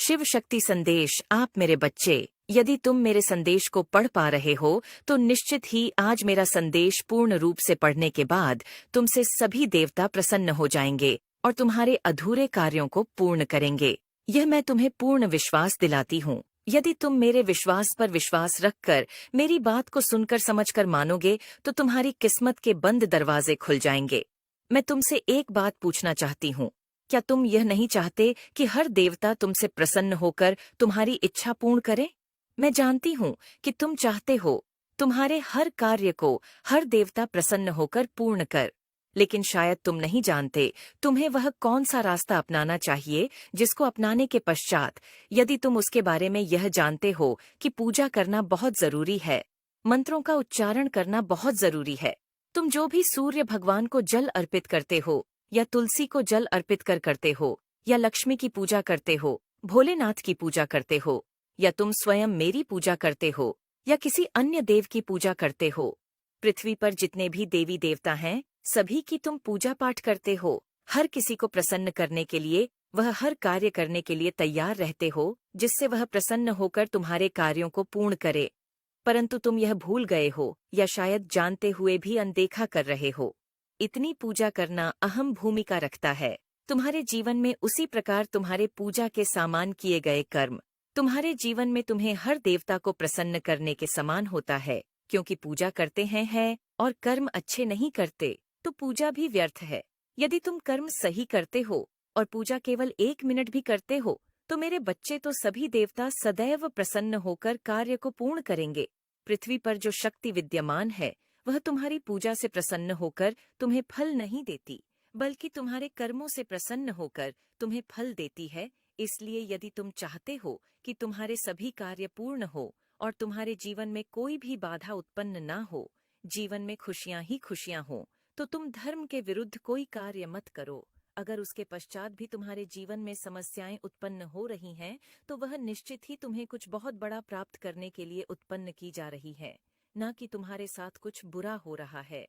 शिव शक्ति संदेश। आप मेरे बच्चे, यदि तुम मेरे संदेश को पढ़ पा रहे हो तो निश्चित ही आज मेरा संदेश पूर्ण रूप से पढ़ने के बाद तुमसे सभी देवता प्रसन्न हो जाएंगे और तुम्हारे अधूरे कार्यों को पूर्ण करेंगे। यह मैं तुम्हें पूर्ण विश्वास दिलाती हूँ। यदि तुम मेरे विश्वास पर विश्वास रखकर मेरी बात को सुनकर समझकर मानोगे तो तुम्हारी किस्मत के बंद दरवाजे खुल जाएंगे। मैं तुमसे एक बात पूछना चाहती हूँ। क्या तुम यह नहीं चाहते कि हर देवता तुमसे प्रसन्न होकर तुम्हारी इच्छा पूर्ण करे? मैं जानती हूँ कि तुम चाहते हो तुम्हारे हर कार्य को हर देवता प्रसन्न होकर पूर्ण कर, लेकिन शायद तुम नहीं जानते तुम्हें वह कौन सा रास्ता अपनाना चाहिए जिसको अपनाने के पश्चात यदि तुम उसके बारे में यह जानते हो कि पूजा करना बहुत जरूरी है, मंत्रों का उच्चारण करना बहुत जरूरी है। तुम जो भी सूर्य भगवान को जल अर्पित करते हो या तुलसी को जल अर्पित करते हो या लक्ष्मी की पूजा करते हो, भोलेनाथ की पूजा करते हो या तुम स्वयं मेरी पूजा करते हो या किसी अन्य देव की पूजा करते हो, पृथ्वी पर जितने भी देवी देवता हैं सभी की तुम पूजा पाठ करते हो। हर किसी को प्रसन्न करने के लिए वह हर कार्य करने के लिए तैयार रहते हो जिससे वह प्रसन्न होकर तुम्हारे कार्यों को पूर्ण करे। परंतु तुम यह भूल गए हो या शायद जानते हुए भी अनदेखा कर रहे हो। इतनी पूजा करना अहम भूमिका रखता है तुम्हारे जीवन में। उसी प्रकार तुम्हारे पूजा के सामान किए गए कर्म तुम्हारे जीवन में तुम्हें हर देवता को प्रसन्न करने के समान होता है, क्योंकि पूजा करते हैं और कर्म अच्छे नहीं करते तो पूजा भी व्यर्थ है। यदि तुम कर्म सही करते हो और पूजा केवल 1 मिनट भी करते हो तो मेरे बच्चे तो सभी देवता सदैव प्रसन्न होकर कार्य को पूर्ण करेंगे। पृथ्वी पर जो शक्ति विद्यमान है वह तुम्हारी पूजा से प्रसन्न होकर तुम्हें फल नहीं देती, बल्कि तुम्हारे कर्मों से प्रसन्न होकर तुम्हें फल देती है। इसलिए यदि तुम चाहते हो कि तुम्हारे सभी कार्य पूर्ण हो और तुम्हारे जीवन में कोई भी बाधा उत्पन्न ना हो, जीवन में खुशियां ही खुशियां हो, तो तुम धर्म के विरुद्ध कोई कार्य मत करो। अगर उसके पश्चात भी तुम्हारे जीवन में समस्याएं उत्पन्न हो रही हैं, तो वह निश्चित ही तुम्हें कुछ बहुत बड़ा प्राप्त करने के लिए उत्पन्न की जा रही है, न कि तुम्हारे साथ कुछ बुरा हो रहा है।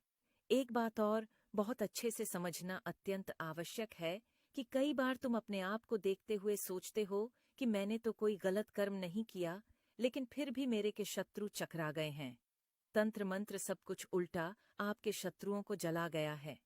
एक बात और बहुत अच्छे से समझना अत्यंत आवश्यक है कि कई बार तुम अपने आप को देखते हुए सोचते हो कि मैंने तो कोई गलत कर्म नहीं किया, लेकिन फिर भी मेरे के शत्रु चकरा गए हैं। तंत्र मंत्र सब कुछ उल्टा आपके शत्रुओं को जला गया है।